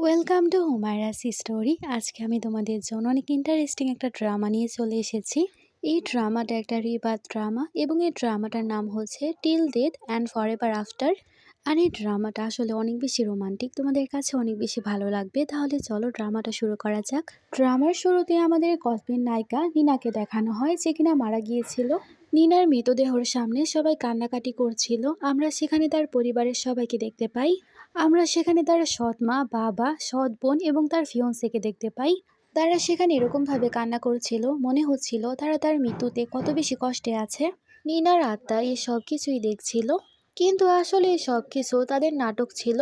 Welcome to হুমায়রাস story. আজকে আমি তোমাদের জন্য অনেক ইন্টারেস্টিং একটা ড্রামা নিয়ে চলে এসেছি। এই ড্রামাটা একটা রিবাথ ড্রামা এবং এই ড্রামাটার নাম হচ্ছে till death and forever after. আর এই ড্রামাটা আসলে অনেক বেশি রোমান্টিক, তোমাদের কাছে অনেক বেশি ভালো লাগবে। তাহলে চলো ড্রামাটা শুরু করা যাক। ড্রামার শুরুতে আমাদের গল্পের নায়িকা নিনাকে দেখানো হয়, যে কিনা মারা গিয়েছিল। নিনার মৃতদেহর সামনে সবাই কান্নাকাটি করছিল। আমরা সেখানে তার পরিবারের সবাইকে দেখতে পাই। আমরা সেখানে তার সৎ মা, বাবা, সৎ বোন এবং তার ফিয়ন্সেকে দেখতে পাই। তারা সেখানে এরকমভাবে কান্না করছিল, মনে হচ্ছিল তারা তার মৃত্যুতে কত বেশি কষ্টে আছে। নিনার আত্মা এই সব কিছুই দেখছিল, কিন্তু আসলে এই সব কিছু তাদের নাটক ছিল।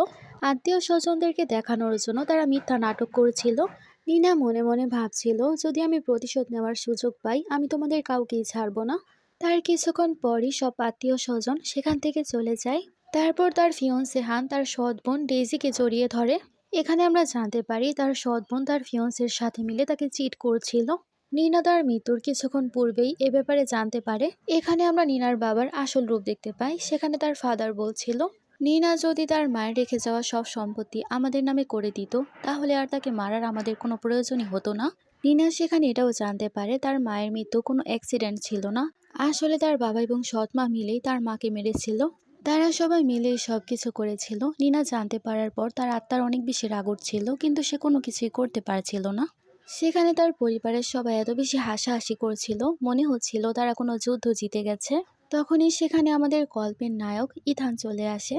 আত্মীয় স্বজনদেরকে দেখানোর জন্য তারা মিথ্যা নাটক করছিল। নিনা মনে মনে ভাবছিল, যদি আমি প্রতিশোধ নেওয়ার সুযোগ পাই, আমি তোমাদের কাউকেই ছাড়বো না। তার কিছুক্ষণ পরই সব আত্মীয় স্বজন সেখান থেকে চলে যায়। তারপর তার ফিয়ন্সে হান তার সৎ বোন ডেইজিকে জড়িয়ে ধরে। এখানে আমরা জানতে পারি তার সৎ বোন তার ফিয়ন্সের সাথে মিলে তাকে চিট করছিল। নিনা তার মৃত্যুর কিছুক্ষণ পূর্বেই এ ব্যাপারে জানতে পারে। এখানে আমরা নিনার বাবার আসল রূপ দেখতে পাই। সেখানে তার ফাদার বলছিল, নিনা যদি তার মায়ের রেখে যাওয়া সব সম্পত্তি আমাদের নামে করে দিত, তাহলে আর তাকে মারার আমাদের কোনো প্রয়োজনই হতো না। নিনা সেখানে এটাও জানতে পারে তার মায়ের মৃত্যু কোনো অ্যাক্সিডেন্ট ছিল না। আসলে তার বাবা এবং সৎ মা মিলেই তার মাকে মেরেছিল। তারা সবাই মিলে সব কিছু করেছিল। নিনা জানতে পারার পর তার আত্মার অনেক বেশি রাগ উঠছিল, কিন্তু সে কোনো কিছুই করতে পারছিল না। সেখানে তার পরিবারের সবাই এত বেশি হাসাহাসি করছিল, মনে হচ্ছিল তারা কোনো যুদ্ধ জিতে গেছে। তখনই সেখানে আমাদের গল্পের নায়ক ইথান চলে আসে।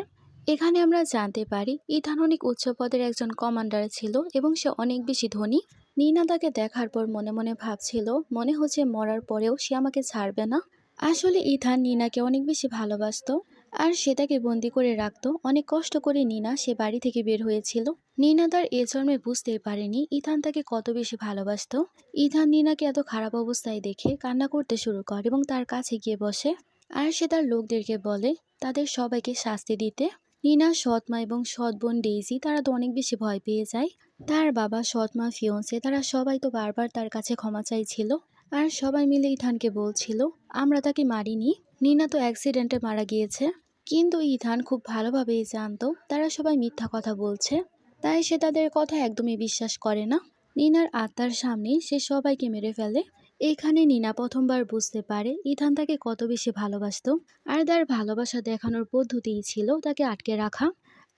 এখানে আমরা জানতে পারি ইথান অনেক উচ্চ পদের একজন কমান্ডার ছিল এবং সে অনেক বেশি ধনী। নিনা তাকে দেখার পর মনে মনে ভাবছিল, মনে হচ্ছে মরার পরেও সে আমাকে ছাড়বে না। আসলে ইথান নিনাকে অনেক বেশি ভালোবাসতো, আর সে তাকে বন্দি করে রাখতো। অনেক কষ্ট করে নিনা সে বাড়ি থেকে বের হয়েছিল। নিনা তার এ জন্মে বুঝতেই পারেনি ইথান তাকে কত বেশি ভালোবাসতো। ইথান নিনাকে এত খারাপ অবস্থায় দেখে কান্না করতে শুরু করে এবং তার কাছে গিয়ে বসে। আর সে তার লোকদেরকে বলে তাদের সবাইকে শাস্তি দিতে। নিনা সৎ মা এবং সৎ বোন ডেইজি তারা তো অনেক বেশি ভয় পেয়ে যায়। তার বাবা, সৎ মা, ফিয়ন্সে তারা সবাই তো বারবার তার কাছে ক্ষমা চাইছিল। আর সবাই মিলে ইথানকে বলছিল, আমরা তাকে মারিনি, নিনা তো অ্যাক্সিডেন্টে মারা গিয়েছে। কিন্তু ইথান খুব ভালোভাবেই জানতো তারা সবাই মিথ্যা কথা বলছে, তাই সে তাদের কথা একদমই বিশ্বাস করে না। নিনার আত্মার সামনে সে সবাইকে মেরে ফেলে। এখানে নিনা প্রথমবার বুঝতে পারে ইথান তাকে কত বেশি ভালোবাসতো। আর তার ভালোবাসা দেখানোর পদ্ধতিই ছিল তাকে আটকে রাখা।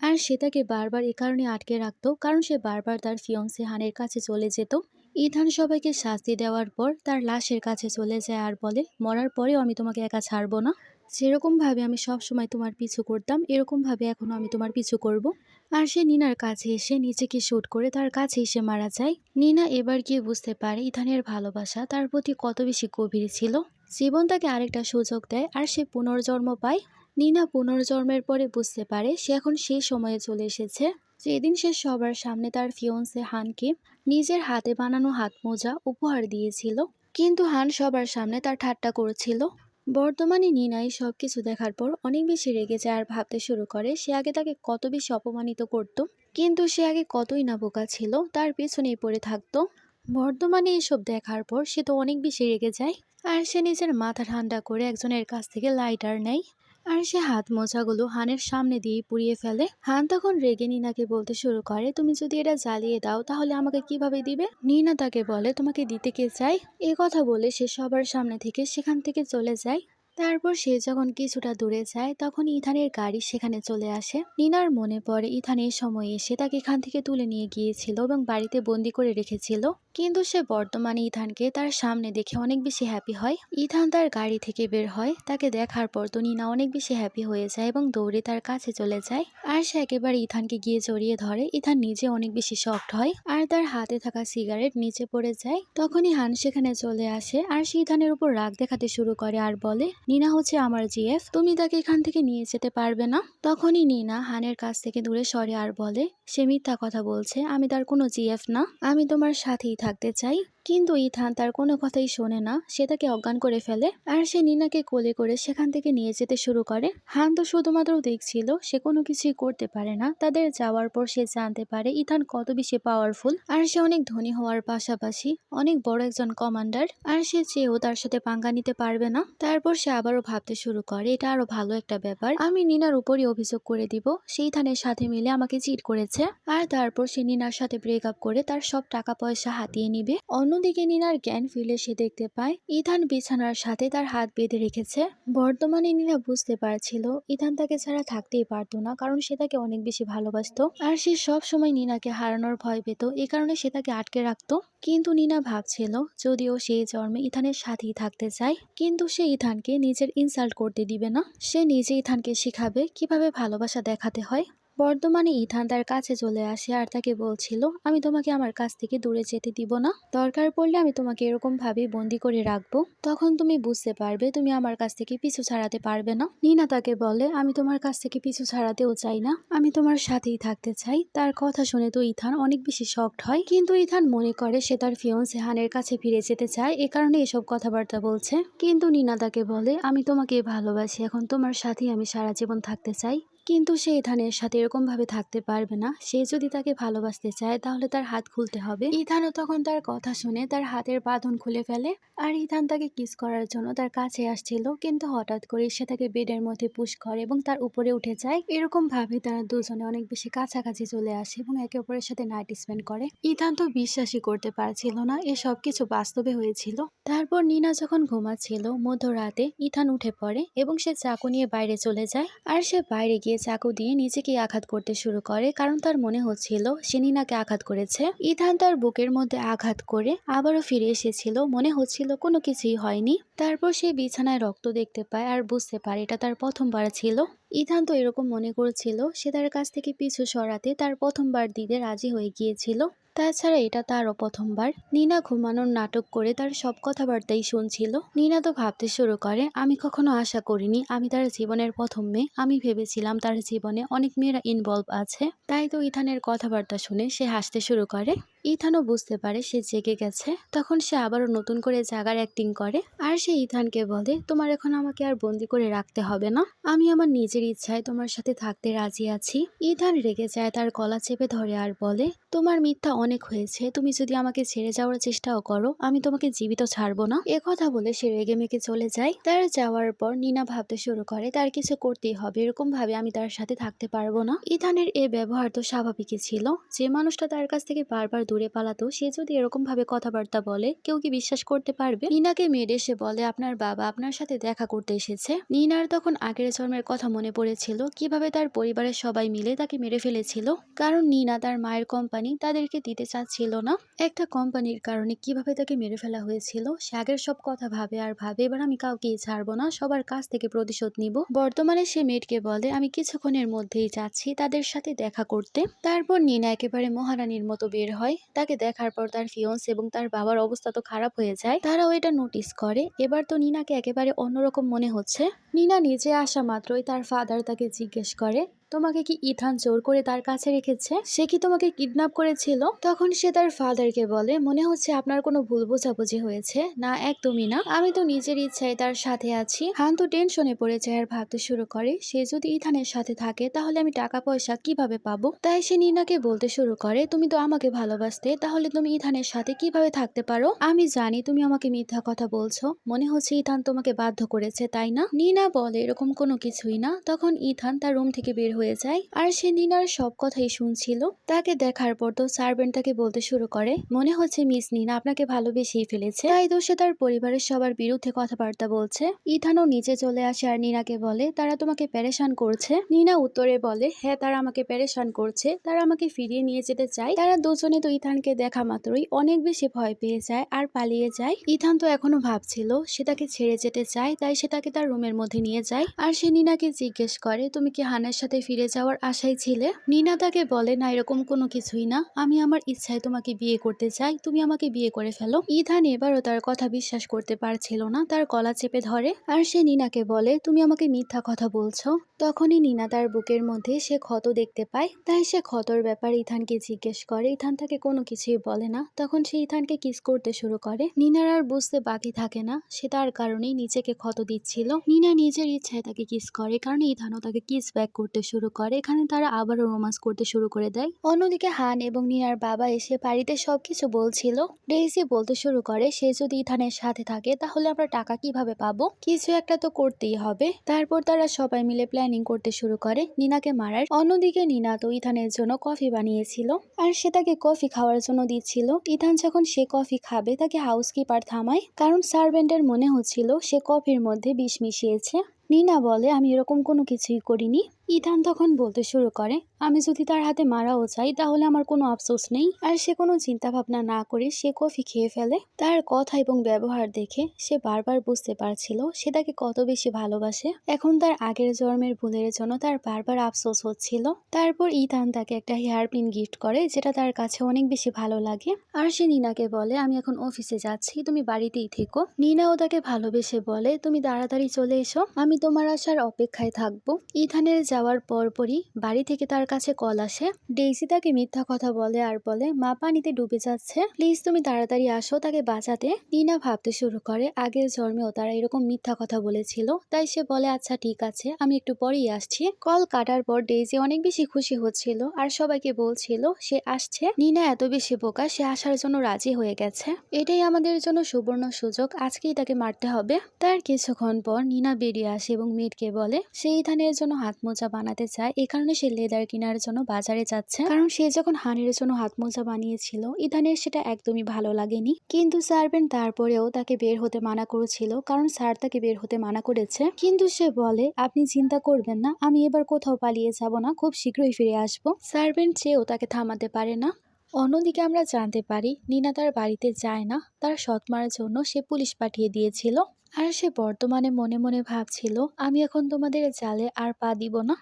আর সে তাকে বারবার এ কারণে আটকে রাখতো কারণ সে বারবার তার ফিয়ন্সে হানের কাছে চলে যেত। ইথান সবাইকে শাস্তি দেওয়ার পর তার লাশের কাছে চলে যায় আর বলে, মরার পরেও আমি তোমাকে একা ছাড়বো না। যেরকম ভাবে আমি সব সময় তোমার পিছু করতাম, এরকম ভাবে এখনো আমি তোমার পিছু করব। আর সে নিনার কাছে এসে নিজেকে শুট করে তার কাছে এসে মারা যায়। নিনা এবার গিয়ে বুঝতে পারে ইথানের ভালোবাসা তার প্রতি কত বেশি গভীর ছিল। জীবন তাকে আরেকটা সুযোগ দেয় আর সে পুনর্জন্ম পায়। নিনা পুনর্জন্মের পরে বুঝতে পারে সে এখন সেই সময়ে চলে এসেছে যেদিন সে সবার সামনে তার ফিয়ন্সে হানকে নিজের হাতে বানানো হাত মোজা উপহার দিয়েছিল। কিন্তু হান সবার সামনে তার ঠাট্টা করেছিল। বর্তমানে নিনাই সবকিছু দেখার পর অনেক বেশি রেগে যায় আর ভাবতে শুরু করে সে আগে তাকে কত বেশি অপমানিত করত। কিন্তু সে আগে কতই না বোকা ছিল, তার পেছনেই পড়ে থাকতো। বর্তমানে এসব দেখার পর সে তো অনেক বেশি রেগে যায়। আর সে নিজের মাথা ঠান্ডা করে একজনের কাছ থেকে লাইটার নেয়। আর সে হাত মোজাগুলো হানের সামনে দিয়ে পুড়িয়ে ফেলে। হান তখন রেগে নিনাকে বলতে শুরু করে, তুমি যদি এটা জ্বালিয়ে দাও তাহলে আমাকে কিভাবে দিবে? নিনা তাকে বলে, তোমাকে দিতে কে চায়? এ কথা বলে সে সবার সামনে থেকে সেখান থেকে চলে যায়। তারপর সে যখন কিছুটা দূরে যায় তখন ইথানের গাড়ি সেখানে চলে আসে। নিনার মনে পড়ে ইথান এই সময় এসে তাকে এখান থেকে তুলে নিয়ে গিয়েছিল এবং বাড়িতে বন্দি করে রেখেছিল। কিন্তু সে বর্তমানে ইথানকে তার সামনে দেখে অনেক বেশি হ্যাপি হয়। ইথান তার গাড়ি থেকে বের হয়, তাকে দেখার পর তো নিনা অনেক বেশি হ্যাপি হয়ে যায় এবং দৌড়ে তার কাছে চলে যায়। আর সে একেবারে ইথানকে গিয়ে জড়িয়ে ধরে। ইথান নিজে অনেক বেশি শকড হয় আর তার হাতে থাকা সিগারেট নিচে পড়ে যায়। তখনই হান সেখানে চলে আসে আর সে ইথানের উপর রাগ দেখাতে শুরু করে আর বলে, নিনা হচ্ছে আমার জিএফ, তুমি তাকে এখান থেকে নিয়ে যেতে পারবে না। তখনই নিনা হানের কাছ থেকে দূরে সরে আর বলে, সে মিথ্যা কথা বলছে, আমি তার কোনো জিএফ না, আমি তোমার সাথেই থাকতে চাই। কিন্তু ইথান তার কোনো কথাই শোনে না, সে তাকে অজ্ঞান করে ফেলে আর সে নিনাকে কোলে করে সেখান থেকে নিয়ে যেতে শুরু করে। হান তো শুধুমাত্র দেখছিল, সে কোনো কিছুই করতে পারে না। তাদের যাওয়ার পর সে জানতে পারে ইথান কত বেশি পাওয়ারফুল, আর সে অনেক ধনী হওয়ার পাশাপাশি অনেক বড় একজন কমান্ডার, আর সে চেয়েও তার সাথে পাঙ্গা নিতে পারবে না। তারপর সে আবারও ভাবতে শুরু করে, এটা আরো ভালো একটা ব্যাপার, আমি নিনার উপরই অভিযোগ করে দিব সে ইথানের সাথে মিলে আমাকে চিট করেছে। আর তারপর সে নিনার সাথে ব্রেকআপ করে তার সব টাকা পয়সা হাতিয়ে নিবে। অন্যদিকে নিনার জ্ঞান ফিরলে সে দেখতে পায় ইথান বিছানার সাথে তার হাত বেঁধে রেখেছে। বর্তমানে নিনা বুঝতে পারছিল ইথান তাকে ছাড়া থাকতেই পারতো না, কারণ সে তাকে অনেক বেশি ভালোবাসতো আর সে সব সময় নিনাকে হারানোর ভয় পেত, এই কারণে সে তাকে আটকে রাখতো। কিন্তু নিনা ভাবছিল যদিও সে জন্মে ইথানের সাথেই থাকতে চায়, কিন্তু সে ইথানকে নিজের ইনসাল্ট করতে দিবে না। সে নিজে ইথানকে শিখাবে কিভাবে ভালোবাসা দেখাতে হয়। বর্তমানে ইথান তার কাছে চলে আসে আর তাকে বলছিল, আমি তোমাকে আমার কাছ থেকে দূরে যেতে দিব না, দরকার পড়লে আমি তোমাকে এরকম ভাবে বন্দি করে রাখবো, তখন তুমি বুঝতে পারবে তুমি আমার কাছ থেকে পিছু ছাড়াতে পারবে না। নিনা তাকে বলে, আমি তোমার কাছ থেকে পিছু ছাড়াতেও চাই না, আমি তোমার সাথেই থাকতে চাই। তার কথা শুনে তো ইথান অনেক বেশি শকড হয়, কিন্তু ইথান মনে করে সে তার ফিয়ন্সে হানের কাছে ফিরে যেতে চায়, এ কারণে এসব কথাবার্তা বলছে। কিন্তু নিনা তাকে বলে, আমি তোমাকে ভালোবাসি, এখন তোমার সাথেই আমি সারা জীবন থাকতে চাই। কিন্তু সে ইথানের সাথে এরকম ভাবে থাকতে পারবে না, সে যদি তাকে ভালোবাসতে চায় তাহলে তার হাত খুলতে হবে। ইথানও তখন তার কথা শুনে তার হাতের বাঁধন খুলে ফেলে আর ইথান তাকে কিস করার জন্য তার কাছে আসছিল, কিন্তু হঠাৎ করে সে তাকে বেডের মধ্যে পুশ করে এবং তার উপরে উঠে যায়। এরকম ভাবে তারা দুজনে অনেক বেশি কাছাকাছি চলে আসে এবং একে অপরের সাথে নাইট স্পেন্ড করে। ইথান তো বিশ্বাসই করতে পারছিল না এসব কিছু বাস্তবে হয়েছিল। তারপর নিনা যখন ঘুমাচ্ছিল মধ্যরাতে ইথান উঠে পড়ে এবং সে চাকু নিয়ে বাইরে চলে যায়, আর সে বাইরে গিয়ে চাকু দিয়ে নিজেকে আঘাত করতে শুরু করে, কারণ তার মনে হচ্ছিল সে নিনাকে আঘাত করেছে। ইথান তার বুকের মধ্যে আঘাত করে আবারও ফিরে এসেছিল, মনে হচ্ছিল কোনো কিছুই হয়নি। তারপর সে বিছানায় রক্ত দেখতে পায় আর বুঝতে পারে এটা তার প্রথমবার ছিল। ইথান তো এরকম মনে করছিল সে তার কাছ থেকে পিছু সরাতে তার প্রথমবার দিতে রাজি হয়ে গিয়েছিল, তাছাড়া এটা তারও প্রথমবার। নিনা ঘুমানোর নাটক করে তার সব কথাবার্তাই শুনছিল। নিনা তো ভাবতে শুরু করে, আমি কখনো আশা করিনি আমি তার জীবনের প্রথম মেয়ে, আমি ভেবেছিলাম তার জীবনে অনেক মেয়েরা ইনভলভ আছে। তাই তো ইথানের কথাবার্তা শুনে সে হাসতে শুরু করে। ইথানও বুঝতে পারে সে জেগে গেছে, তখন সে আবারও নতুন করে জাগার অ্যাক্টিং করে আর সে ইথানকে বলে, তোমার এখন আমাকে আর বন্দি করে রাখতে হবে না, আমি আমার নিজের ইচ্ছায় তোমার সাথে থাকতে রাজি আছি। ইথান রেগে যায়, তার গলা চেপে ধরে আর বলে, তোমার মিথ্যা অনেক হয়েছে, তুমি যদি আমাকে ছেড়ে যাওয়ার চেষ্টাও করো আমি তোমাকে জীবিত ছাড়বো না। এ কথা বলে সে রেগে মেগে চলে যায়। তার যাওয়ার পর নিনা ভাবতে শুরু করে তার কিছু করতেই হবে, এরকম ভাবে আমি তার সাথে থাকতে পারবো না। ইথানের এ ব্যবহার তো স্বাভাবিকই ছিল, যে মানুষটা তার কাছ থেকে বারবার দূরে পালাতো সে যদি এরকম ভাবে কথাবার্তা বলে কেউ কি বিশ্বাস করতে পারবে। নিনাকে মেরে সে বলে, আপনার বাবা আপনার সাথে দেখা করতে এসেছে। নিনার তখন আগের জন্মের কথা মনে পড়েছিল, কিভাবে তার পরিবারের সবাই মিলে তাকে মেরে ফেলেছিল, কারণ নিনা তার মায়ের কোম্পানি তাদেরকে দিতে চাচ্ছিল না। একটা কোম্পানির কারণে কিভাবে তাকে মেরে ফেলা হয়েছিল সে আগের সব কথা ভাবে আর ভাবে, এবার আমি কাউকেই ছাড়বো না, সবার কাছ থেকে প্রতিশোধ নিব। বর্তমানে সে মেয়েটকে বলে, আমি কিছুক্ষণের মধ্যেই যাচ্ছি তাদের সাথে দেখা করতে। তারপর নিনা একেবারে মহারানীর মতো বের হয়, তাকে দেখার পর তার ফিয়ন্স এবং তার বাবার অবস্থা তো খারাপ হয়ে যায়, তারাও এটা নোটিস করে। এবার তো নিনাকে একেবারে অন্যরকম মনে হচ্ছে। নিনা নিচে আসা মাত্রই তার ফাদার তাকে জিজ্ঞেস করে, তোমাকে কি ইথান জোর করে তার কাছে রেখেছে, সে কি তোমাকে কিডন্যাপ করেছিল? তখন সে তার ফাদারকে বলে, মনে হচ্ছে আপনার কোনো ভুল বোঝাবুঝি হয়েছে। না, একদমই না, আমি তো নিজের ইচ্ছায় তার সাথে আছি। হান তো টেনশনে পড়ে যায় আর ভাবতে শুরু করে, সে যদি ইথানের সাথে থাকে তাহলে আমি টাকা পয়সা কিভাবে পাবো। তাই সে নিনাকে বলতে শুরু করে, তুমি তো আমাকে ভালোবাসতে, তাহলে তুমি ইথানের সাথে কিভাবে থাকতে পারো? আমি জানি তুমি আমাকে মিথ্যা কথা বলছো, মনে হচ্ছে ইথান তোমাকে বাধ্য করেছে তাই না? নিনা বলে, এরকম কোনো কিছুই না। তখন ইথান তার রুম থেকে বের হয়ে যায় আর সে নিনার সব কথাই শুনছিল। তাকে দেখার পর তো সার্ভেন্ট তাকে বলতে শুরু করে, মনে হচ্ছে মিস নিনা আপনাকে ভালোবেসেই ফেলেছে, তাই তো সে তার পরিবারের সবার বিরুদ্ধে কথাবার্তা বলছে। ইথানও নিচে চলে আসে আর নিনাকে বলে, তারা তোমাকে প্যারেশান করছে। নিনা উত্তরে বলে, হ্যাঁ তারা আমাকে প্যারেশান করছে, তারা আমাকে ফিরিয়ে নিয়ে যেতে চায়। তারা দুজনে তো ইথানকে দেখা মাত্রই অনেক বেশি ভয় পেয়ে যায় আর পালিয়ে যায়। ইথান তো এখনো ভাবছিল সে তাকে ছেড়ে যেতে চায়, তাই সে তাকে তার রুমের মধ্যে নিয়ে যায় আর সে নিনাকে জিজ্ঞেস করে, তুমি কি হানের সাথে ফিরে যাওয়ার আশায় ছিলে? নিনা তাকে বলে, না এরকম কোনো কিছুই না, আমি আমার ইচ্ছায় তোমাকে বিয়ে করতে চাই, তুমি আমাকে বিয়ে করে ফেলো। ইথান এবারও তার কথা বিশ্বাস করতে পারছিল না, তার গলা চেপে ধরে আর সে নিনাকে বলে, তুমি আমাকে মিথ্যা কথা বলছো। তখনই নিনা তার বুকের মধ্যে সে ক্ষত দেখতে পায়, তাই সে ক্ষতর ব্যাপারে ইথানকে জিজ্ঞেস করে। ইথান তাকে কোনো কিছুই বলে না। তখন সে ইথানকে কিস করতে শুরু করে। নিনার আর বুঝতে বাকি থাকে না সে তার কারণেই নিজেকে ক্ষত দিচ্ছিল। নিনা নিজের ইচ্ছায় তাকে কিস করে, কারণ ইথানও তাকে কিস ব্যাক করতে শুরু করে। এখানে তারা আবারও রোমান্স করতে শুরু করে দেয়। অন্যদিকে হান এবং নিনার বাবা এসে বাড়িতে সবকিছু বলছিল। ডেইজি বলতে শুরু করে, সে যদি ইথানের সাথে থাকে তাহলে আমরা টাকা কিভাবে পাবো, কিছু একটা তো করতেই হবে। তারপর তারা সবাই মিলে প্ল্যানিং করতে শুরু করে নিনাকে মারার। অন্যদিকে নিনা তো ইথানের জন্য কফি বানিয়েছিল আর সে তাকে কফি খাওয়ার জন্য দিচ্ছিল। ইথান যখন সে কফি খাবে তাকে হাউসকিপার থামায়, কারণ সার্ভেন্টের মনে হচ্ছিল সে কফির মধ্যে বিষ মিশিয়েছে। নিনা বলে, আমি এরকম কোনো কিছুই করিনি। ইথান তখন বলতে শুরু করে, আমি যদি তার হাতে মারাও চাই তাহলে আমার কোনো আফসোস নেই। আর সে কোনো চিন্তা ভাবনা না করে সে কফি খেয়ে ফেলে। তার কথা এবং ব্যবহার দেখে সে বারবার বুঝতে পারছিল সে তাকে কত বেশি ভালোবাসে। এখন তার আগের জন্মের ভুলের জন্য তার বারবার আফসোস হচ্ছিল। তারপর ইথান তাকে একটা হেয়ার পিন গিফট করে, যেটা তার কাছে অনেক বেশি ভালো লাগে। আর সে নিনাকে বলে, আমি এখন অফিসে যাচ্ছি, তুমি বাড়িতেই থেকো। নিনাও তাকে ভালোবেসে বলে, তুমি তাড়াতাড়ি চলে এসো, আমি তোমার আসার অপেক্ষায় থাকবো। ইথানের যাওয়ার পরপরই বাড়ি থেকে তার কাছে কল আসে। ডেইজি তাকে মিথ্যা কথা বলে আর বলে, মা পানিতে ডুবে যাচ্ছে, প্লিজ তুমি তাড়াতাড়ি আসো তাকে বাঁচাতে। নিনা ভাবতে শুরু করে আগের জন্মেও তারা এরকম মিথ্যা কথা বলেছিল, তাই সে বলে, আচ্ছা ঠিক আছে, আমি একটু পরেই আসছি। কল কাটার পর ডেইজি অনেক বেশি খুশি হচ্ছিল আর সবাইকে বলছিল সে আসছে। নিনা এত বেশি বোকা, সে আসার জন্য রাজি হয়ে গেছে। এটাই আমাদের জন্য সুবর্ণ সুযোগ, আজকেই তাকে মারতে হবে। তার কিছুক্ষণ পর নিনা বেরিয়ে আসে এবং মেয়েটকে বলে সে ইথানের জন্য হাত মোজা বানাতে চায়, এই কারণে সে লেদার কেনার জন্য বাজারে যাচ্ছে। কারণ সে যখন হানের জন্য হাত মোজা বানিয়েছিল ইথানের সেটা একদমই ভালো লাগেনি। কিন্তু সার্ভেন্ট তারপরেও তাকে বের হতে মানা করেছিল, কারণ স্যার তাকে বের হতে মানা করেছে। কিন্তু সে বলে, আপনি চিন্তা করবেন না, আমি এবার কোথাও পালিয়ে যাব না, খুব শীঘ্রই ফিরে আসবো। সার্ভেন্ট চেয়েও তাকে থামাতে পারে না। অন্যদিকে আমরা জানতে পারি নিনা তার বাড়িতে যায় না, তার সৎমার জন্য সে পুলিশ পাঠিয়ে দিয়েছিল। আর সে বর্তমানে মনে মনে ভাবছিল, আমি এখন তোমাদের জালে আর পা দিব না।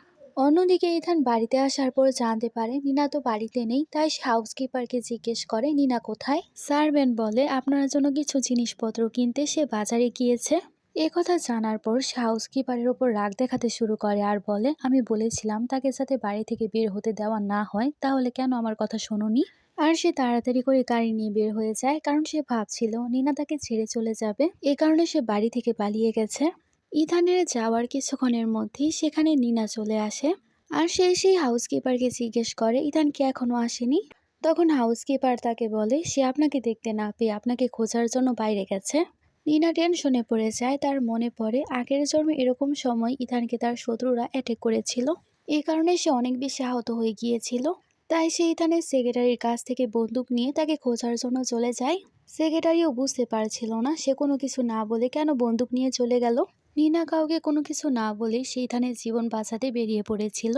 অন্যদিকে ইথান বাড়িতে আসার পর জানতে পারে নিনা তো বাড়িতে নেই, তাই সে হাউসকিপারকে জিজ্ঞেস করে নিনা কোথায়। সার্ভেন্ট বলে, আপনার জন্য কিছু জিনিসপত্র কিনতে সে বাজারে গিয়েছে। কথা জানার পর সে হাউসকিপারের ওপর রাগ দেখাতে শুরু করে আর বলে, আমি বলেছিলাম তাকে যাতে বাড়ি থেকে বের হতে দেওয়া না হয়, তাহলে কেন আমার কথা শোনোনি। আর সে তাড়াতাড়ি করে গাড়ি নিয়ে বের হয়ে যায়, কারণ সে ভাবছিল নিনা তাকে ছেড়ে চলে যাবে, এ কারণে সে বাড়ি থেকে পালিয়ে গেছে। ইথানের যাওয়ার কিছুক্ষণের মধ্যেই সেখানে নিনা চলে আসে আর সে সেই হাউসকিপারকে জিজ্ঞেস করে ইথান কি এখনো আসেনি। তখন হাউসকিপার তাকে বলে, সে আপনাকে দেখতে না পেয়ে আপনাকে খোঁজার জন্য বাইরে গেছে। নিনা টেনশনে পড়ে যায়, তার মনে পড়ে আগের জন্মে এরকম সময় ইথানকে তার শত্রুরা অ্যাটাক করেছিল, এই কারণে সে অনেক বেশি আহত হয়ে গিয়েছিল। তাই সে ইথানের সেক্রেটারির কাছ থেকে বন্দুক নিয়ে তাকে খোঁজার জন্য চলে যায়। সেক্রেটারিও বুঝতে পারছিল না সে কোনো কিছু না বলে কেন বন্দুক নিয়ে চলে গেল। নিনা কাউকে কোনো কিছু না বলে সে ইথানের জীবন বাঁচাতে বেরিয়ে পড়েছিল।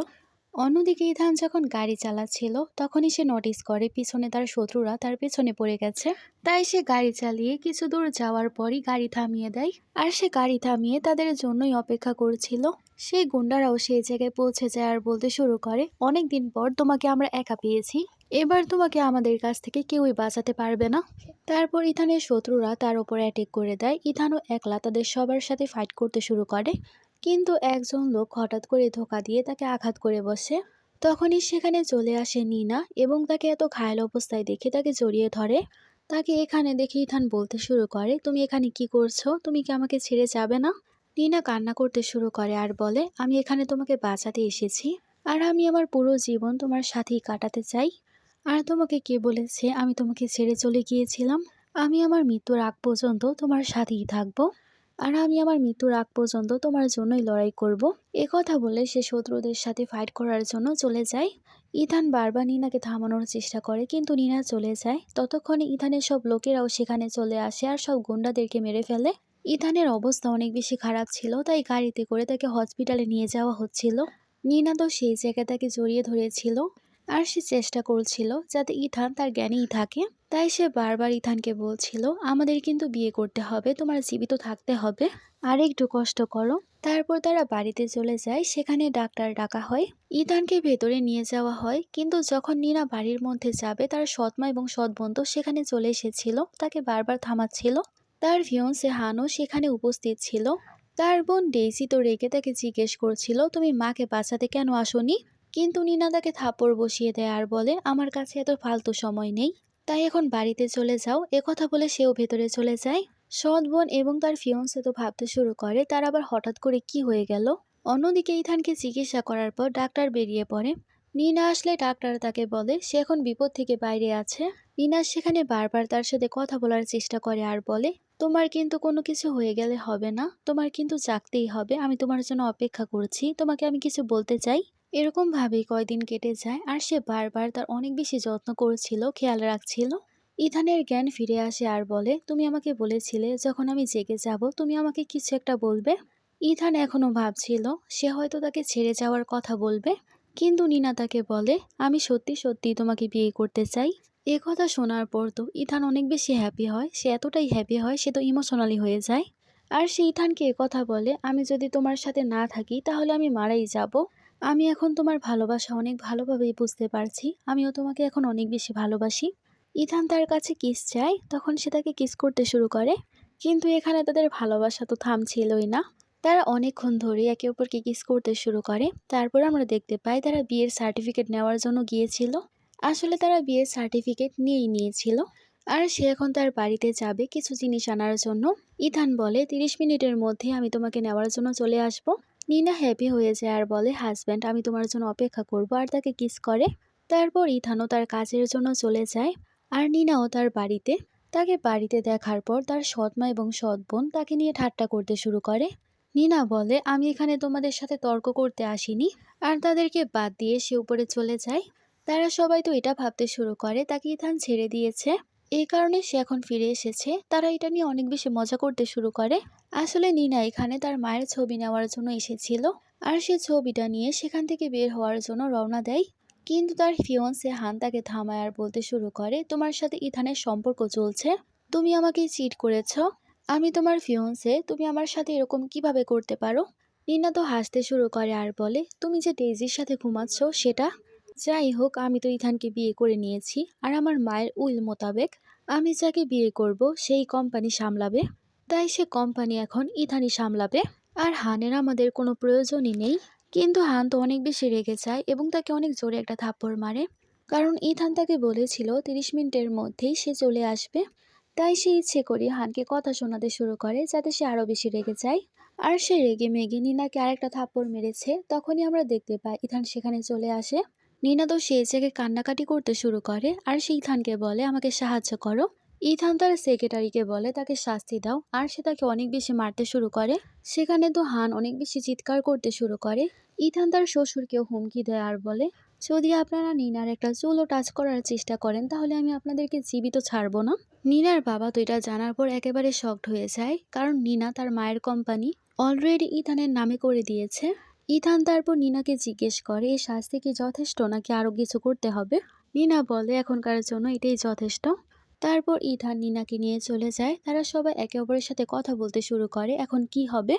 অন্যদিকে ইথান যখন গাড়ি চালাচ্ছিল তখনই সে নোটিস করে পিছনে তার শত্রুরা তার পেছনে পড়ে গেছে। তাই সে গাড়ি চালিয়ে কিছু দূর যাওয়ার পরই গাড়ি থামিয়ে দেয় আর সে গাড়ি থামিয়ে তাদের জন্যই অপেক্ষা করছিল। সেই গুন্ডারাও সেই জায়গায় পৌঁছে যায় আর বলতে শুরু করে, অনেকদিন পর তোমাকে আমরা একা পেয়েছি, এবার তোমাকে আমাদের কাছ থেকে কেউই বাঁচাতে পারবে না। তারপর ইথানের শত্রুরা তার উপর অ্যাটাক করে দেয়। ইথানও একলা তাদের সবার সাথে ফাইট করতে শুরু করে, কিন্তু একজন লোক হঠাৎ করে ধোঁকা দিয়ে তাকে আঘাত করে বসে। তখনই সেখানে চলে আসে নিনা এবং তাকে এত ঘায়েল অবস্থায় দেখে তাকে জড়িয়ে ধরে। তাকে এখানে দেখে ইথান বলতে শুরু করে, তুমি এখানে কি করছো, তুমি কি আমাকে ছেড়ে যাবে না। নিনা কান্না করতে শুরু করে আর বলে, আমি এখানে তোমাকে বাঁচাতে এসেছি আর আমি আমার পুরো জীবন তোমার সাথেই কাটাতে চাই। আর তোমাকে কে বলেছে আমি তোমাকে ছেড়ে চলে গিয়েছিলাম, আমি আমার মৃত্যুর আগ পর্যন্ত তোমার সাথেই থাকবো আর আমি আমার মৃত্যুর আগ পর্যন্ত তোমার জন্যই লড়াই করব। কথা বলে সে শত্রুদের সাথে ফাইট করার জন্য চলে যায়। ইথান বারবার নিনাকে থামানোর চেষ্টা করে, কিন্তু নিনা চলে যায়। ততক্ষণে ইথানের সব লোকেরাও সেখানে চলে আসে আর সব গুন্ডাদেরকে মেরে ফেলে। ইথানের অবস্থা অনেক বেশি খারাপ ছিল, তাই গাড়িতে করে তাকে হসপিটালে নিয়ে যাওয়া হচ্ছিল। নিনা তো সেই জায়গায় তাকে জড়িয়ে ধরেছিল আর সে চেষ্টা করছিল যাতে ইথান তার জ্ঞানেই থাকে। তাই সে বারবার ইথানকে বলছিল, আমাদের কিন্তু বিয়ে করতে হবে, তোমার জীবিত থাকতে হবে, আর একটু কষ্ট করো। তারপর তারা বাড়িতে চলে যায়, সেখানে ডাক্তার ডাকা হয়। ইথানকে ভেতরে নিয়ে যাওয়া হয়, কিন্তু যখন নিনা বাড়ির মধ্যে যাবে তার সৎমা এবং সৎ বন্ধু সেখানে চলে এসেছিল, তাকে বারবার থামাচ্ছিল। তার ফিয়ন্সে হানও সেখানে উপস্থিত ছিল। তার বোন ডেইসি তো রেগে তাকে জিজ্ঞেস করছিল, তুমি মাকে বাঁচাতে কেন আসোনি? কিন্তু নিনা তাকে থাপ্পড় বসিয়ে দেয় আর বলে, আমার কাছে এত ফালতু সময় নেই, তাই এখন বাড়িতে চলে যাও। একথা বলে সেও ভেতরে চলে যায়। সৎ বোন এবং তার ফিয়ন্সে তো ভাবতে শুরু করে তার আবার হঠাৎ করে কি হয়ে গেল। অন্যদিকে ইথানকে চিকিৎসা করার পর ডাক্তার বেরিয়ে পড়ে। নিনা আসলে ডাক্তার তাকে বলে সে এখন বিপদ থেকে বাইরে আছে। নিনা সেখানে বারবার তার সাথে কথা বলার চেষ্টা করে আর বলে, তোমার কিন্তু কোনো কিছু হয়ে গেলে হবে না, তোমার কিন্তু জাগতেই হবে, আমি তোমার জন্য অপেক্ষা করছি, তোমাকে আমি কিছু বলতে চাই। এরকম ভাবেই কয়দিন কেটে যায়, আর সে বারবার তার অনেক বেশি যত্ন করছিল, খেয়াল রাখছিল। ইথানের জ্ঞান ফিরে আসে আর বলে, তুমি আমাকে বলেছিলে যখন আমি জেগে যাব তুমি আমাকে কিছু একটা বলবে। ইথান এখনো ভাবছিল সে হয়তো তাকে ছেড়ে যাওয়ার কথা বলবে, কিন্তু নিনা তাকে বলে, আমি সত্যি সত্যি তোমাকে বিয়ে করতে চাই। এ কথা শোনার পর তো ইথান অনেক বেশি হ্যাপি হয়, সে এতটাই হ্যাপি হয় সে তো ইমোশনালি হয়ে যায়। আর সে ইথানকে কথা বলে, আমি যদি তোমার সাথে না থাকি তাহলে আমি মারাই যাব। আমি এখন তোমার ভালোবাসা অনেক ভালোভাবেই বুঝতে পারছি, আমিও তোমাকে এখন অনেক বেশি ভালোবাসি। ইথান তার কাছে কিস চায়, তখন সে তাকে কিস করতে শুরু করে। কিন্তু এখানে তাদের ভালোবাসা তো থামছিলই না। তারা অনেকক্ষণ ধরে একে অপরকে কিস করতে শুরু করে। তারপর আমরা দেখতে পাই তারা বিয়ের সার্টিফিকেট নেওয়ার জন্য গিয়েছিল। আসলে তারা বিয়ের সার্টিফিকেট নিয়েই নিয়েছিল। আর সে এখন তার বাড়িতে যাবে কিছু জিনিস আনার জন্য। ইথান বলে, 30 মিনিটের মধ্যে আমি তোমাকে নেওয়ার জন্য চলে আসব। নিনা হ্যাপি হয়ে যায় আর বলে, হাজব্যান্ড আমি তোমার জন্য অপেক্ষা করব, আর তাকে কিস করে। তারপর ইথানও তার কাজের জন্য চলে যায়। আর নিনাও তার বাড়িতে। তাকে বাড়িতে দেখার পর তার সৎমা এবং সৎ বোন তাকে নিয়ে ঠাট্টা করতে শুরু করে। নিনা বলে, আমি এখানে তোমাদের সাথে তর্ক করতে আসিনি। আর তাদেরকে বাদ দিয়ে সে উপরে চলে যায়। তারা সবাই তো এটা ভাবতে শুরু করে তাকে ইথান ছেড়ে দিয়েছে, এই কারণে সে এখন ফিরে এসেছে। তারা এটা নিয়ে অনেক বেশি মজা করতে শুরু করে। আসলে নিনা এখানে তার মায়ের ছবি নেওয়ার জন্য এসেছিল। আর সে ছবিটা নিয়ে সেখান থেকে বের হওয়ার জন্য রওনা দেয়। কিন্তু তার ফিয়ন্সে হান তাকে থামায় আর বলতে শুরু করে, তোমার সাথে ইথানের সম্পর্ক চলছে, তুমি আমাকে চিট করেছ, আমি তোমার ফিয়ন্সে, তুমি আমার সাথে এরকম কিভাবে করতে পারো? নিনা তো হাসতে শুরু করে আর বলে, তুমি যে ডেইজির সাথে ঘুমাচ্ছ সেটা। যাই হোক, আমি তো ইথানকে বিয়ে করে নিয়েছি, আর আমার মায়ের উইল মোতাবেক আমি যাকে বিয়ে করব সেই কোম্পানি সামলাবে, তাই সে কোম্পানি এখন ইথানই সামলাবে। আর হানের আমাদের কোনো প্রয়োজনই নেই। কিন্তু হান তো অনেক বেশি রেগে যায় এবং তাকে অনেক জোরে একটা থাপ্পড় মারে, কারণ ইথান তাকে বলেছিল 30 মিনিটের মধ্যেই সে চলে আসবে। তাই সে ইচ্ছে করে হানকে কথা শোনাতে শুরু করে যাতে সে আরো বেশি রেগে যায়। আর সে রেগে মেগে নিনাকে আরেকটা থাপ্পড় মেরেছে, তখনই আমরা দেখতে পাই ইথান সেখানে চলে আসে। নিনা তো সেই জায়গায় কান্নাকাটি করতে শুরু করে, আর সে ইথানকে বলে, আমাকে সাহায্য করো। ইথান তার সেক্রেটারিকে বলে তাকে শাস্তি দাও, আর সে তাকে অনেক বেশি মারতে শুরু করে। সেখানে তো হান অনেক বেশি চিৎকার করতে শুরু করে। ইথান তার শ্বশুরকেও হুমকি দেয় আর বলে, যদি আপনারা নিনার একটা চুলও টাচ করার চেষ্টা করেন তাহলে আমি আপনাদেরকে জীবিত ছাড়বো না। নিনার বাবা তো এটা জানার পর একেবারে শকড হয়ে যায়, কারণ নিনা তার মায়ের কোম্পানি অলরেডি ইথানের নামে করে দিয়েছে। ইথান তারপর নিনাকে জিজ্ঞেস করে, এই শাস্তি কি যথেষ্ট নাকি আরো কিছু করতে হবে? নিনা বলে, এখনকার জন্য এটাই যথেষ্ট। তারপর ইথান নিনাকে নিয়ে চলে যায়। তারা সবাই একে অপরের সাথে কথা বলতে শুরু করে এখন কি হবে।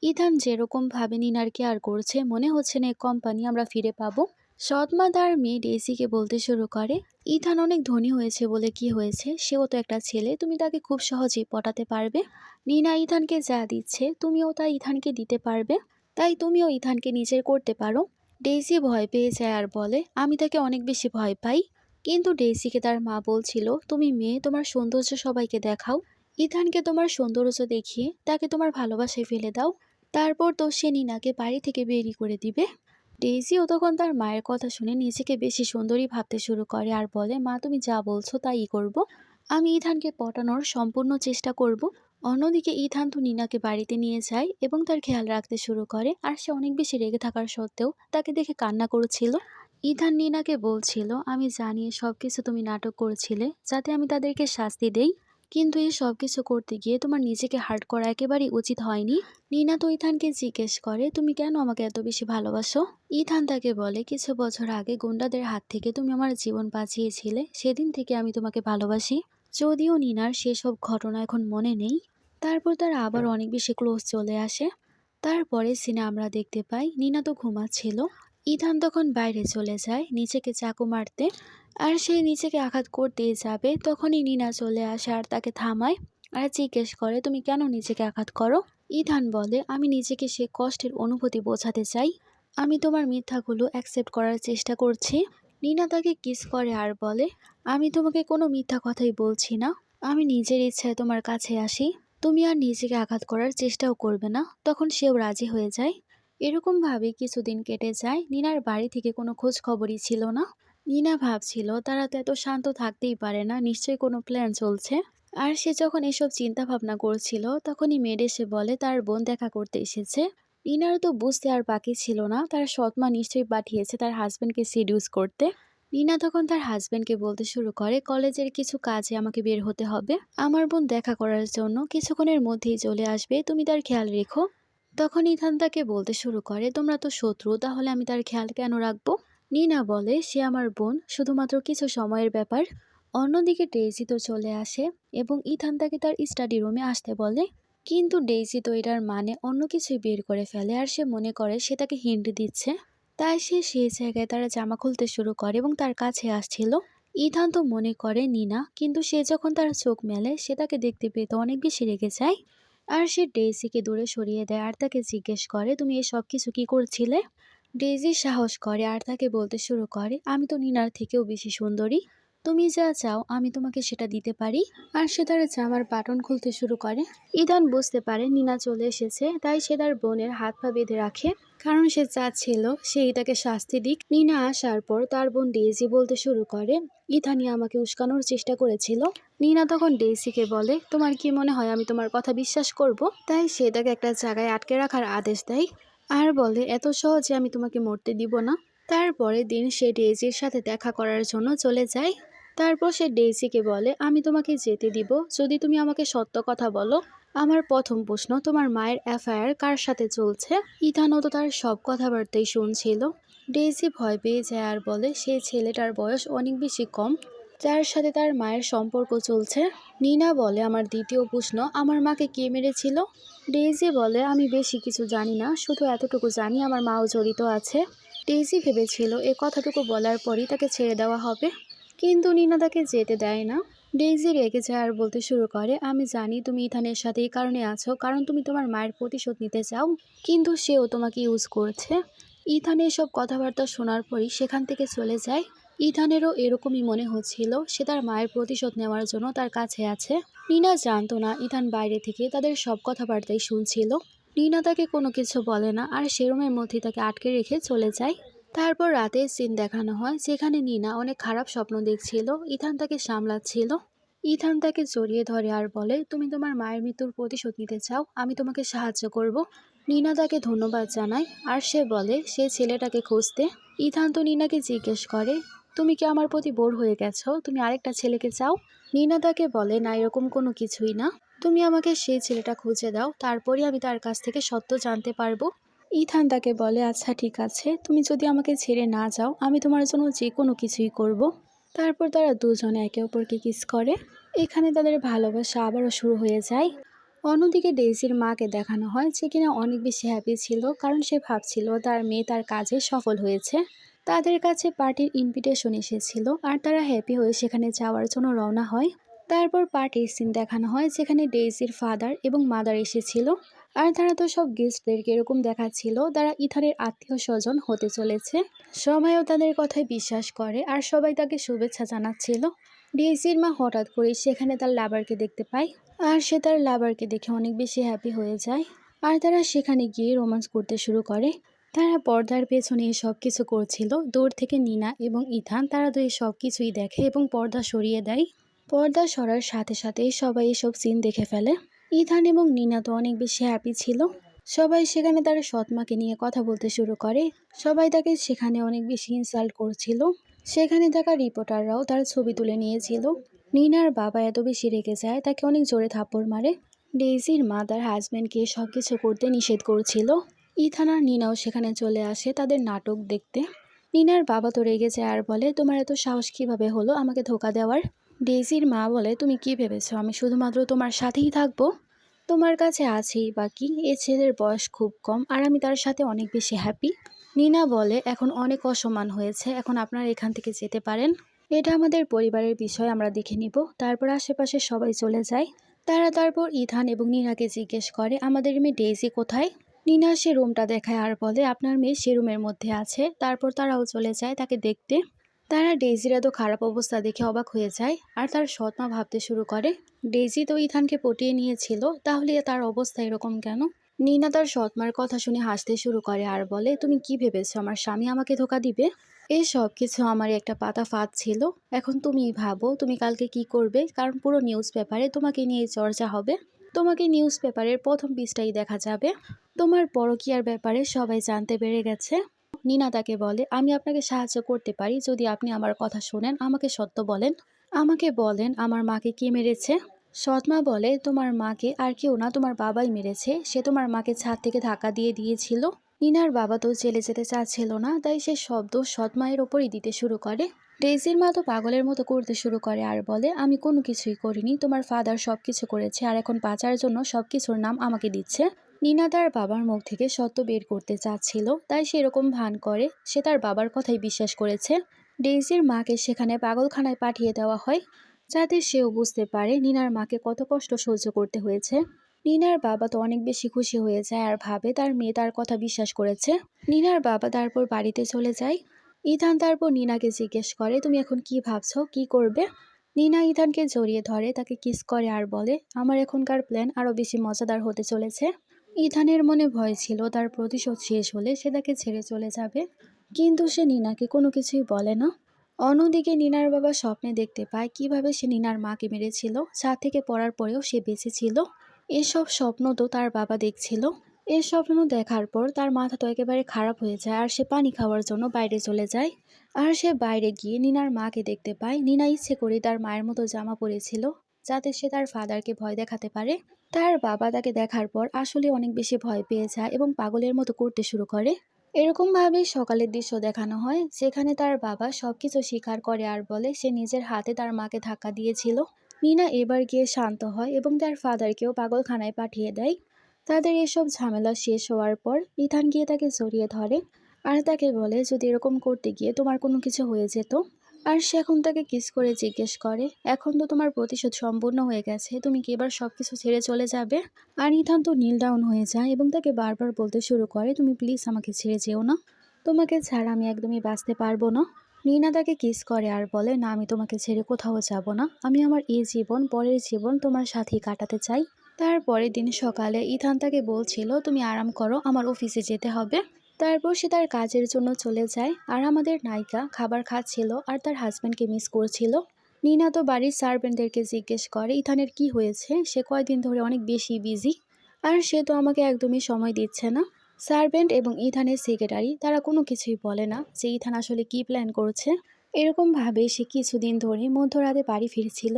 ইথান যেরকম ভাবে নিনার কেয়ার করছে, মনে হচ্ছে না এই কোম্পানি আমরা ফিরে পাবো। সৎমা তার মেয়ে ডেইসিকে বলতে শুরু করে, ইথান অনেক ধনী হয়েছে বলে কি হয়েছে, সেও তো একটা ছেলে, তুমি তাকে খুব সহজেই পটাতে পারবে। নিনা ইথানকে যা দিচ্ছে তুমিও তা ইথানকে দিতে পারবে, তাই তুমিও ইথানকে নিজের করতে পারো। ডেইসি ভয় পেয়ে যায় আর বলে, আমি তাকে অনেক বেশি ভয় পাই। কিন্তু ডেইসিকে তার মা বলছিল, তুমি মেয়ে, তোমার সৌন্দর্য সবাইকে দেখাও, ইথানকে তোমার সৌন্দর্য দেখিয়ে তাকে তোমার ভালোবাসায় ফেলে দাও, তারপর তো সে নিনাকে বাড়ি থেকে বেরি করে দিবে। ডেইজিও তখন তার মায়ের কথা শুনে নিজেকে বেশি সুন্দরী ভাবতে শুরু করে আর বলে, মা তুমি যা বলছো তাই করব, আমি ইথানকে পটানোর সম্পূর্ণ চেষ্টা করব। অন্যদিকে ইথান তো নিনাকে বাড়িতে নিয়ে যায় এবং তার খেয়াল রাখতে শুরু করে, আর সে অনেক বেশি রেগে থাকার সত্ত্বেও তাকে দেখে কান্না করেছিল। ইথান নিনাকে বলছিল, আমি জানি সবকিছু তুমি নাটক করছিলে যাতে আমি তাদেরকে শাস্তি দেই, কিন্তু এই সবকিছু করতে গিয়ে তোমার নিজেকে হার্ট করা একেবারেই উচিত হয়নি। নিনা তো ইথানকে জিজ্ঞেস করে, তুমি কেন আমাকে এত বেশি ভালোবাসো? ইথান তাকে বলে, কিছু বছর আগে গুন্ডাদের হাত থেকে তুমি আমার জীবন বাঁচিয়েছিলে, সেদিন থেকে আমি তোমাকে ভালোবাসি। যদিও নিনার সেসব ঘটনা এখন মনে নেই। তারপর তারা আবার অনেক বেশি ক্লোজ চলে আসে। তারপরে সিনে আমরা দেখতে পাই নিনা তো ঘুমাচ্ছিল। ইথান তখন বাইরে চলে যায় নিচেকে চাকু মারতে। আর সে নিচেকে আঘাত করতেই যাবে, তখনই নিনা চলে আসে আর তাকে থামায়। আর জিজ্ঞেস করে, তুমি কেন নিজেকে আঘাত করো? ইথান বলে, আমি নিজেকে সে কষ্টের অনুভূতি বোঝাতে চাই। আমি তোমার মিথ্যাগুলো অ্যাকসেপ্ট করার চেষ্টা করছি। নিনা তাকে কিস করে আর বলে, আমি তোমাকে কোনো মিথ্যা কথাই বলছি না। আমি নিজের ইচ্ছায় তোমার কাছে আসি। তুমি আর নিজেকে আঘাত করার চেষ্টাও করবে না। তখন সেও রাজি হয়ে যায়। এরকম ভাবে কিছুদিন কেটে যায়। নিনার বাড়ি থেকে কোনো খোঁজ খবরই ছিল না। নিনা ভাবছিল তারা তো এত শান্ত থাকতেই পারে না, নিশ্চয়ই কোনো প্ল্যান চলছে। আর সে যখন এসব চিন্তা ভাবনা করছিল তখনই মেড এসে বলে তার বোন দেখা করতে এসেছে। নিনার তো বুঝতে আর বাকি ছিল না, তার সৎমা নিশ্চয়ই পাঠিয়েছে তার হাজবেন্ডকে সিডিউস করতে। নিনা তখন তার হাজবেন্ডকে বলতে শুরু করে, কলেজের কিছু কাজে আমাকে বের হতে হবে। আমার বোন দেখা করার জন্য কিছুক্ষণের মধ্যেই চলে আসবে, তুমি তার খেয়াল রেখো। তখন ইথান তাকে বলতে শুরু করে, তোমরা তো শত্রু, তাহলে আমি তার খেয়াল কেন রাখবো? নিনা বলে, সে আমার বোন, শুধুমাত্র কিছু সময়ের ব্যাপার। অন্যদিকে ডেইজি তো চলে আসে এবং ইথান তাকে তার স্টাডি রুমে আসতে বলে। কিন্তু ডেইজি তো এটার মানে অন্য কিছুই বের করে ফেলে আর সে মনে করে সে তাকে হিন্ট দিচ্ছে। তাই সে সেই জায়গায় তার জামা খুলতে শুরু করে এবং তার কাছে আসছিল। ইথান তো মনে করে নিনা, কিন্তু সে যখন তার চোখ মেলে সে তাকে দেখতে পেয়ে তো অনেক বেশি রেগে যায়। আর সে ডেইজিকে দূরে সরিয়ে দেয় আর তাকে জিজ্ঞেস করে, তুমি এই সব কিছু কি করছিলে? ডেইজি সাহস করে আর তাকে বলতে শুরু করে, আমি তো নিনার থেকেও বেশি সুন্দরী। তুমি যা চাও আমি তোমাকে সেটা দিতে পারি। আর সে তার জামার বাটন খুলতে শুরু করে। ইদান বুঝতে পারে নিনা চলে এসেছে, তাই সে তার বোনের হাত পা বেঁধে রাখে, কারণ সে চাচ্ছিল সে তাকে শাস্তি দিক। নিনা আসার পর তার বোন ডেইজি বলতে শুরু করে, ইথানি আমাকে উস্কানোর চেষ্টা করেছিল। নিনা তখন ডেইজিকে বলে, তোমার কি মনে হয় আমি তোমার কথা বিশ্বাস করব? তাই সে তাকে একটা জায়গায় আটকে রাখার আদেশ দেয় আর বলে, এত সহজে আমি তোমাকে মরতে দিব না। তারপরে দিন সে ডেইজির সাথে দেখা করার জন্য চলে যায়। তারপর সে ডেইজিকে বলে, আমি তোমাকে যেতে দিব যদি তুমি আমাকে সত্য কথা বলো। আমার প্রথম প্রশ্ন, তোমার মায়ের অ্যাফায়ার কার সাথে চলছে? ইথানও তো তার সব কথাবার্তাই শুনছিল। ডেইজি ভয় পেয়ে যায় আর বলে, সেই ছেলেটার বয়স অনেক বেশি কম, যার সাথে তার মায়ের সম্পর্ক চলছে। নিনা বলে, আমার দ্বিতীয় প্রশ্ন, আমার মাকে কে মেরেছিল? ডেইজি বলে, আমি বেশি কিছু জানি না, শুধু এতটুকু জানি আমার মাও জড়িত আছে। ডেইজি ভেবেছিল এ কথাটুকু বলার পরই তাকে ছেড়ে দেওয়া হবে, কিন্তু নিনা তাকে যেতে দেয় না। ডেইজি রেগে যায় আর বলতে শুরু করে, আমি জানি তুমি ইথানের সাথে এই কারণে আছো, কারণ তুমি তোমার মায়ের প্রতিশোধ নিতে চাও, কিন্তু সেও তোমাকে ইউজ করছে। ইথানের সব কথাবার্তা শোনার পরই সেখান থেকে চলে যায়। ইথানেরও এরকমই মনে হচ্ছিল সে তার মায়ের প্রতিশোধ নেওয়ার জন্য তার কাছে আছে। নিনা জানতো না ইথান বাইরে থেকে তাদের সব কথাবার্তাই শুনছিল। নিনা তাকে কোনো কিছু বলে না আর সে রুমের মধ্যে তাকে আটকে রেখে চলে যায়। তারপর রাতে সিন দেখানো হয় যেখানে নিনা অনেক খারাপ স্বপ্ন দেখছিল। ইথান তাকে সামলাচ্ছিল। ইথান তাকে জড়িয়ে ধরে আর বলে, তুমি তোমার মায়ের মৃত্যুর প্রতিশোধ নিতে চাও, আমি তোমাকে সাহায্য করব। নিনা তাকে ধন্যবাদ জানায় আর সে বলে সে ছেলেটাকে খুঁজতে। ইথান তো নিনাকে জিজ্ঞেস করে, তুমি কি আমার প্রতি বোর হয়ে গেছো, তুমি আরেকটা ছেলেকে চাও? নিনা তাকে বলে, না, এরকম কোনো কিছুই না, তুমি আমাকে সেই ছেলেটা খুঁজে দাও, তারপরে আমি তার কাছ থেকে সত্য জানতে পারবো। ইথান তাকে বলে, আচ্ছা ঠিক আছে, তুমি যদি আমাকে ছেড়ে না যাও আমি তোমার জন্য যে কোনো কিছুই করব। তারপর তারা দুজনে একে অপরকে কিস করে। এখানে তাদের ভালোবাসা আবারও শুরু হয়ে যায়। অন্যদিকে ডেইজির মাকে দেখানো হয় যে কিনা অনেক বেশি হ্যাপি ছিল, কারণ সে ভাবছিল তার মেয়ে তার কাজে সফল হয়েছে। তাদের কাছে পার্টির ইনভিটেশন এসেছিল আর তারা হ্যাপি হয়ে সেখানে যাওয়ার জন্য রওনা হয়। তারপর পার্টির সিন দেখানো হয় যেখানে ডেইজির ফাদার এবং মাদার এসেছিল। আর তারা তো সব গেস্টদেরকে এরকম দেখাচ্ছিল তারা ইথানের আত্মীয় স্বজন হতে চলেছে। সবাইও তাদের কথায় বিশ্বাস করে আর সবাই তাকে শুভেচ্ছা জানাচ্ছিল। ডেইজির মা হঠাৎ করে সেখানে তার লাভারকে দেখতে পায় আর সে তার লাভারকে দেখে অনেক বেশি হ্যাপি হয়ে যায়। আর তারা সেখানে গিয়ে রোমান্স করতে শুরু করে। তারা পর্দার পেছনে সব কিছু করছিল। দূর থেকে নিনা এবং ইথান তারা তো এই সব কিছুই দেখে এবং পর্দা সরিয়ে দেয়। পর্দা সরার সাথে সাথে সবাই এসব সিন দেখে ফেলে। ইথান এবং নিনা তো অনেক বেশি হ্যাপি ছিল। সবাই সেখানে তার সৎমাকে নিয়ে কথা বলতে শুরু করে। সবাই তাকে সেখানে অনেক বেশি ইনসাল্ট করছিল। সেখানে থাকা রিপোর্টাররাও তার ছবি তুলে নিয়েছিল। নিনার বাবা এত বেশি রেগে যায় তাকে অনেক জোরে থাপ্পড় মারে। ডেইজির মা তার হাজব্যান্ডকে সব কিছু করতে নিষেধ করছিল। ইথান আর নিনাও সেখানে চলে আসে তাদের নাটক দেখতে। নিনার বাবা তো রেগে যায় আর বলে, তোমার এত সাহস কিভাবে হলো আমাকে ধোকা দেওয়ার? ডেইজির মা বলে, তুমি কি ভেবেছো আমি শুধুমাত্র তোমার সাথেই থাকবো? তোমার কাছে আছেই বা কি, এ ছেলের বয়স খুব কম আর আমি তার সাথে অনেক বেশি হ্যাপি। নিনা বলে, এখন অনেক অসম্মান হয়েছে, এখন আপনারা এখান থেকে যেতে পারেন। এটা আমাদের পরিবারের বিষয়, আমরা দেখে নিব। তারপর আশেপাশে সবাই চলে যায়। তারপর ইথান এবং নিনাকে জিজ্ঞেস করে, আমাদের মেয়ে ডেইজি কোথায়? নিনা সে রুমটা দেখায় আর বলে, আপনার মেয়ে সে রুমের মধ্যে আছে। তারপর তারাও চলে যায় তাকে দেখতে। তারা ডেইজির এত খারাপ অবস্থা দেখে অবাক হয়ে যায় আর তার সৎমা ভাবতে শুরু করে, ডেইজি তো ইথানকে পটিয়ে নিয়েছিল, তাহলে তার অবস্থা এরকম কেন? নিনা তার সৎমার কথা শুনে হাসতে শুরু করে আর বলে, তুমি কি ভেবেছো আমার স্বামী আমাকে ধোকা দিবে? এই সব কিছু আমার একটা পাতা ফাঁদ ছিল। এখন তুমি ভাবো তুমি কালকে কি করবে, কারণ পুরো নিউজ পেপারে তোমাকে নিয়ে চর্চা হবে। তোমাকে নিউজ পেপারের প্রথম পৃষ্ঠায় দেখা যাবে। তোমার পরকীয়ার ব্যাপারে সবাই জানতে পেরে গেছে। নিনা তাকে বলে, আমি আপনাকে সাহায্য করতে পারি যদি আপনি আমার কথা শোনেন, আমাকে সত্য বলেন। আমাকে বলেন আমার মাকে কে মেরেছে? সৎমা বলে, তোমার মাকে আর কেউ না, তোমার বাবাই মেরেছে। সে তোমার মাকে ছাদ থেকে ধাক্কা দিয়ে দিয়েছিল। নিনার বাবা তো জেলে যেতে চাচ্ছিল না, তাই সে শব্দ সৎমায়ের ওপরই দিতে শুরু করে। ডেইজির মা তো পাগলের মতো করতে শুরু করে আর বলে, আমি কোনো কিছুই করিনি, তোমার ফাদার সবকিছু করেছে আর এখন বাঁচার জন্য সবকিছুর নাম আমাকে দিচ্ছে। নিনা তার বাবার মুখ থেকে সত্য বের করতে চাচ্ছিল, তাই সে এরকম ভান করে সে তার বাবার কথাই বিশ্বাস করেছে। ডেইজির মাকে সেখানে পাগলখানায় পাঠিয়ে দেওয়া হয়, যাতে সেও বুঝতে পারে নিনার মাকে কত কষ্ট সহ্য করতে হয়েছে। নিনার বাবা তো অনেক বেশি খুশি হয়ে যায় আর ভাবে তার মেয়ে তার কথা বিশ্বাস করেছে। নিনার বাবা তারপর বাড়িতে চলে যায়। ইথান তারপর নিনাকে জিজ্ঞেস করে, তুমি এখন কি ভাবছো, কি করবে? নিনা ইথানকে জড়িয়ে ধরে, তাকে কিস করে আর বলে, আমার এখনকার প্ল্যান আরো বেশি মজাদার হতে চলেছে। ইথানের মনে ভয় ছিল তার প্রতিশোধ শেষ হলে সে তাকে ছেড়ে চলে যাবে, কিন্তু সে নিনাকে কোনো কিছুই বলে না। অন্যদিকে নিনার বাবা স্বপ্নে দেখতে পায় কিভাবে সে নিনার মাকে মেরেছিল, ছাদ থেকে পড়ার পরেও সে বেঁচে ছিল। এসব স্বপ্ন তো তার বাবা দেখছিল। এই স্বপ্ন দেখার পর তার মাথা তো একেবারে খারাপ হয়ে যায় আর সে পানি খাওয়ার জন্য বাইরে চলে যায়। আর সে বাইরে গিয়ে নিনার মাকে দেখতে পায়। নিনা ইচ্ছে করে তার মায়ের মতো জামা পরেছিল, যাতে সে তার ফাদারকে ভয় দেখাতে পারে। তার বাবা তাকে দেখার পর আসলে অনেক বেশি ভয় পেয়ে যায় এবং পাগলের মতো করতে শুরু করে। এরকম ভাবে সকালের দৃশ্য দেখানো হয়, যেখানে তার বাবা সবকিছু স্বীকার করে আর বলে সে নিজের হাতে তার মাকে ধাক্কা দিয়েছিল। নিনা এবার গিয়ে শান্ত হয় এবং তার ফাদারকেও পাগলখানায় পাঠিয়ে দেয়। তাদের এসব ঝামেলা শেষ হওয়ার পর ইথান গিয়ে তাকে জড়িয়ে ধরে আর তাকে বলে, যদি এরকম করতে গিয়ে তোমার কোনো কিছু হয়ে যেত। আর সে এখন তাকে কিস করে জিজ্ঞেস করে, এখন তো তোমার প্রতিশোধ সম্পূর্ণ হয়ে গেছে, তুমি কি এবার সবকিছু ছেড়ে চলে যাবে? আর ইথান তো নীল ডাউন হয়ে যায় এবং তাকে বারবার বলতে শুরু করে, তুমি প্লিজ আমাকে ছেড়ে যেও না, তোমাকে ছাড়া আমি একদমই বাঁচতে পারবো না। নিনা তাকে কিস করে আর বলে, না আমি তোমাকে ছেড়ে কোথাও যাব না, আমি আমার এই জীবন পরের জীবন তোমার সাথেই কাটাতে চাই। তারপরের দিন সকালে ইথান তাকে বলছিল, তুমি আরাম করো, আমার অফিসে যেতে হবে। তারপর সে তার কাজের জন্য চলে যায় আর আমাদের নায়িকা খাবার খাচ্ছিল আর তার হাজব্যান্ডকে মিস করছিল। নিনা তো বাড়ির সার্ভেন্টদেরকে জিজ্ঞেস করে ইথানের কি হয়েছে, সে কয়দিন ধরে অনেক বেশি বিজি আর সে তো আমাকে একদমই সময় দিচ্ছে না। সার্ভেন্ট এবং ইথানের সেক্রেটারি তারা কোনো কিছুই বলে না যে ইথান আসলে কি প্ল্যান করছে। এরকম ভাবে সে কিছুদিন ধরে মধ্যরাতে বাড়ি ফিরছিল।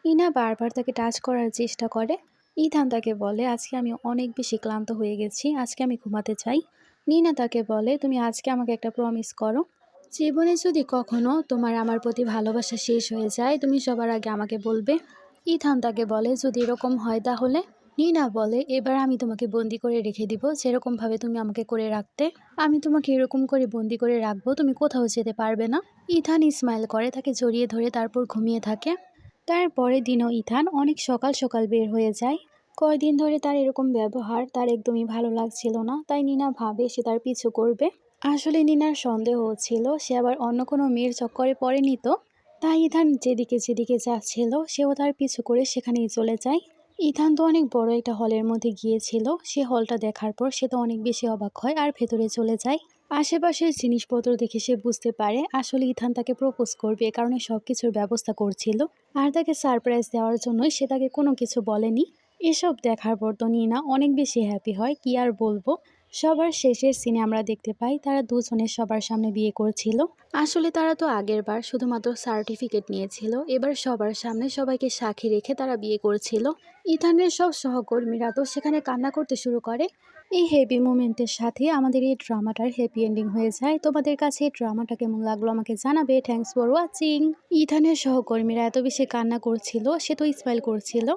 ইনা বারবার তাকে টাচ করার চেষ্টা করে। ইথান তাকে বলে, আজকে আমি অনেক বেশি ক্লান্ত হয়ে গেছি, আজকে আমি ঘুমাতে চাই। নিনা তাকে বলে, তুমি আজকে আমাকে একটা প্রমিস করো, জীবনে যদি কখনো তোমার আমার প্রতি ভালোবাসা শেষ হয়ে যায় তুমি সবার আগে আমাকে বলবে। ইথান তাকে বলে, যদি এরকম হয় তাহলে? নিনা বলে, এবার আমি তোমাকে বন্দি করে রেখে দিব, যেরকম ভাবে তুমি আমাকে করে রাখতে আমি তোমাকে এরকম করে বন্দি করে রাখবো, তুমি কোথাও যেতে পারবে না। ইথান স্মাইল করে তাকে জড়িয়ে ধরে তারপর ঘুমিয়ে থাকে। তারপরের দিনও ইথান অনেক সকাল সকাল বের হয়ে যায়। কয়দিন ধরে তার এরকম ব্যবহার তার একদমই ভালো লাগছিল না, তাই নিনা ভাবে সে তার পিছু করবে। আসলে নিনার সন্দেহ হচ্ছিল সে আবার অন্য কোনো মেয়ের চক্করে পড়েনি তো। তাই ইথান যেদিকে যেদিকে যাচ্ছিল সেও তার পিছু করে সেখানেই চলে যায়। ইথান তো অনেক বড় একটা হলের মধ্যে গিয়েছিল, সে হলটা দেখার পর সে তো অনেক বেশি অবাক হয় আর ভেতরে চলে যায়। আশেপাশের জিনিসপত্র দেখে সে বুঝতে পারে আসলে ইথান তাকে প্রপোজ করবে, এ কারণে সবকিছুর ব্যবস্থা করছিল আর তাকে সারপ্রাইজ দেওয়ার জন্যই সে তাকে কোনো কিছু বলেনি। এসব দেখার পর তো নিনা অনেক বেশি হ্যাপি হয়, কি আর বলবো। সবার শেষের সিনে আমরা দেখতে পাই তারা দুজনে সবার সামনে বিয়ে করছিল। আসলে তারা তো আগের বার শুধুমাত্র সার্টিফিকেট নিয়েছিল, এবার সবার সামনে সবাইকে সাক্ষী রেখে তারা বিয়ে করছিল। ইথানের সব সহকর্মীরা তো সেখানে কান্না করতে শুরু করে। এই হ্যাপি মোমেন্টের সাথে আমাদের এই ড্রামাটার হ্যাপি এন্ডিং হয়ে যায়। তোমাদের কাছে এই ড্রামাটা কেমন লাগলো আমাকে জানাবে। Thanks for watching. ইথানের সহকর্মীরা এত বেশি কান্না করছিল, সে তো স্মাইল করছিল।